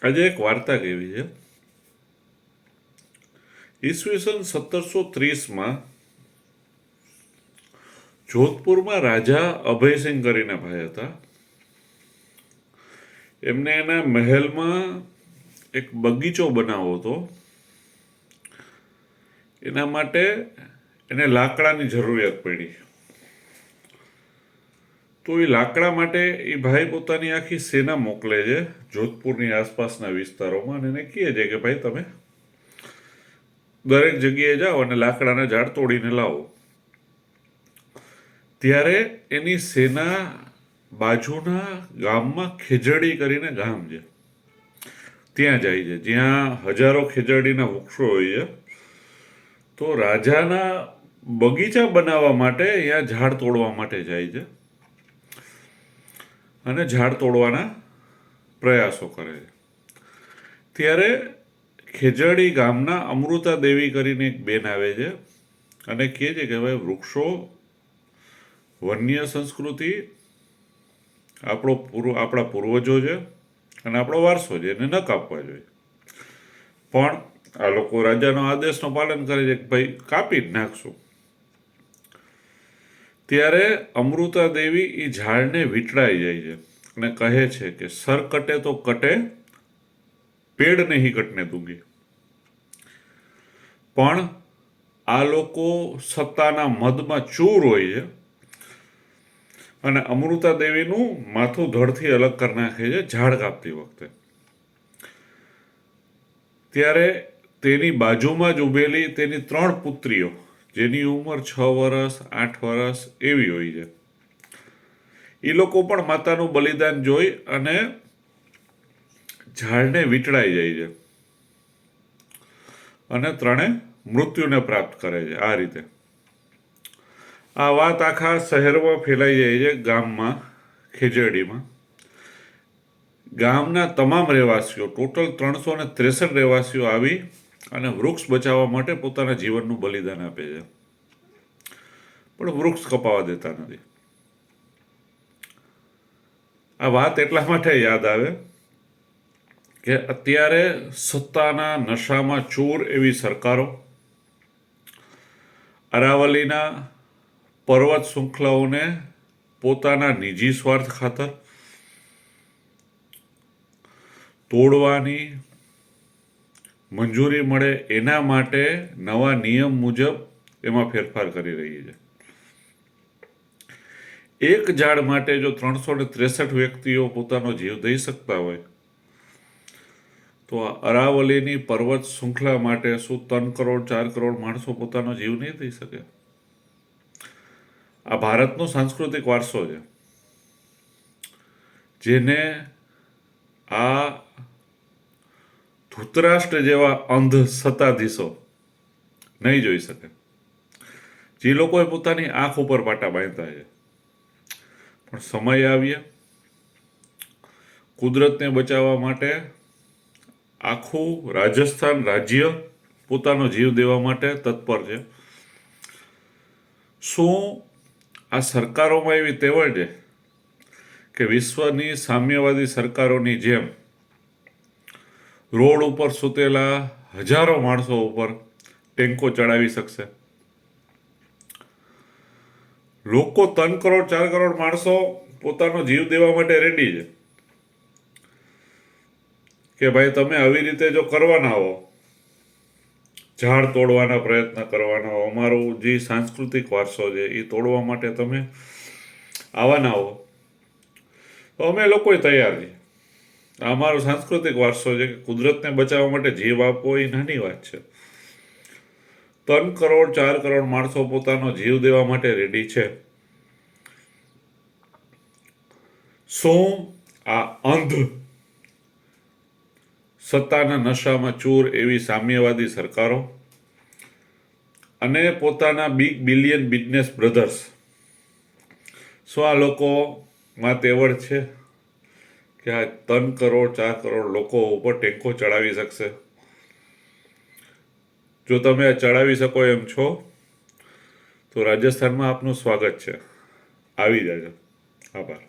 આજે એક વાર્તા કેવી છે. ઈસવીસન 1730માં જોધપુરમાં રાજા અભયસિંહ કરીને ભાઈ હતા. એમને એના મહેલમાં એક બગીચો બનાવવો હતો. એના માટે એને લાકડાની જરૂરિયાત પડી. તો એ લાકડા માટે એ ભાઈ પોતાની આખી સેના મોકલે છે જોધપુરની આસપાસના વિસ્તારોમાં, અને એને કહે છે કે ભાઈ તમે દરેક જગ્યાએ જાઓ અને લાકડાના ઝાડ તોડીને લાવો. ત્યારે એની સેના બાજુના ગામમાં ખેજડી કરીને ગામ છે ત્યાં જાય છે, જ્યાં હજારો ખેજડીના વૃક્ષો હોય છે. તો રાજાના બગીચા બનાવવા માટે અહીંયા ઝાડ તોડવા માટે જાય છે અને ઝાડ તોડવાના પ્રયાસો કરે છે. ત્યારે ખેજડી ગામના અમૃતા દેવી કરીને એક બેન આવે છે અને કહે છે કે ભાઈ વૃક્ષો વન્ય સંસ્કૃતિ આપણા પૂર્વજો છે અને આપણો વારસો છે, એને ન કાપવા જોઈએ. પણ આ લોકો રાજાનો આદેશનું પાલન કરે છે કે ભાઈ કાપી જ નાખશું. ત્યારે અમૃતા દેવી એ ઝાડને વીંટળાઈ જાય છે અને કહે છે કે સર કટે તો કટે, પેડ નહીં કટને દૂંગી. પણ આ લોકો સત્તાના મદમાં ચૂર હોય છે અને અમૃતા દેવીનું માથું ધડથી અલગ કરી નાખે છે ઝાડ કાપતી વખતે. ત્યારે તેની બાજુમાં જ ઉભેલી તેની 3 પુત્રીઓ, જેની ઉંમર 6 વર્ષ 8 વર્ષ એવી હોય છે, એ લોકો પણ માતાનું બલિદાન જોઈ અને ઝાડને વીંટળાઈ જાય છે અને ત્રણે મૃત્યુને પ્રાપ્ત કરે છે. આ રીતે આ વાત આખા શહેરમાં ફેલાઈ જાય છે, ગામમાં ખેજડીમાં. ગામના તમામ રહેવાસીઓ, ટોટલ 363 રહેવાસીઓ આવી અને વૃક્ષ બચાવવા માટે પોતાના જીવનનું બલિદાન આપે છે, પણ વૃક્ષ કપાવા દેતા નથી. આ વાત એટલા માટે યાદ આવે કે અત્યારે સત્તાના નશામાં ચૂર એવી સરકારો અરાવલીના પર્વત શૃંખલાઓને પોતાના નિજી સ્વાર્થ ખાતર તોડવાની મંજૂરી મળે એના માટે નવા નિયમ મુજબ એમાં ફેરફાર કરી રહી છે. એક ઝાડ માટે જો 363 વ્યક્તિઓ પોતાનો જીવ દઈ શકતા હોય, તો આ અરાવલીની પર્વત શૃંખલા માટે શું 3 કરોડ 4 કરોડ માણસો પોતાનો જીવ નહીં દઈ શકે? આ ભારતનો સાંસ્કૃતિક વારસો છે, જેને આ ધૃતરાષ્ટ્ર જેવા અંધ સત્તાધીશો નહીં જોઈ શકે. જે લોકોએ પોતાની આંખ ઉપર પાટા બાંધ્યા છે. પણ સમય આવ્યા, કુદરતને બચાવવા માટે આખું રાજસ્થાન રાજ્ય પોતાનો જીવ દેવા માટે તત્પર છે. શું આ સરકારોમાં એવી તેવડ છે કે વિશ્વની સામ્યવાદી સરકારોની જેમ રોડ ઉપર સૂતેલા હજારો માણસો ઉપર ટેન્કો ચડાવી શકશે? લોકો 3 કરોડ 4 કરોડ માણસો પોતાનો જીવ દેવા માટે રેડી છે કે ભાઈ તમે આવી રીતે જો કરવાના હો, ઝાડ તોડવાના પ્રયત્ન કરવાના હો, અમારો જે સાંસ્કૃતિક વારસો છે એ તોડવા માટે તમે આવવાના હો, તો અમે લોકો તૈયાર છીએ. અમારો સાંસ્કૃતિક વારસો છે કે કુદરતને બચાવવા માટે જીવ આપવો એ નાની વાત છે. 3 કરોડ 4 કરોડ માણસો પોતાનો જીવ દેવા માટે રેડી છે. શું આ અંધ સત્તાના નશામાં ચૂર એવી સામ્યવાદી સરકારો અને પોતાના બિગ બિલિયન બિઝનેસ બ્રધર્સ, શું આ લોકોમાં તેવડ છે કે આ 3 કરોડ 4 કરોડ લોકો ઉપર ટેન્કો ચડાવી શકશે? જો તમે આ ચડાવી શકો એમ છો, તો રાજસ્થાનમાં આપનું સ્વાગત છે. આવી જાજો. આભાર.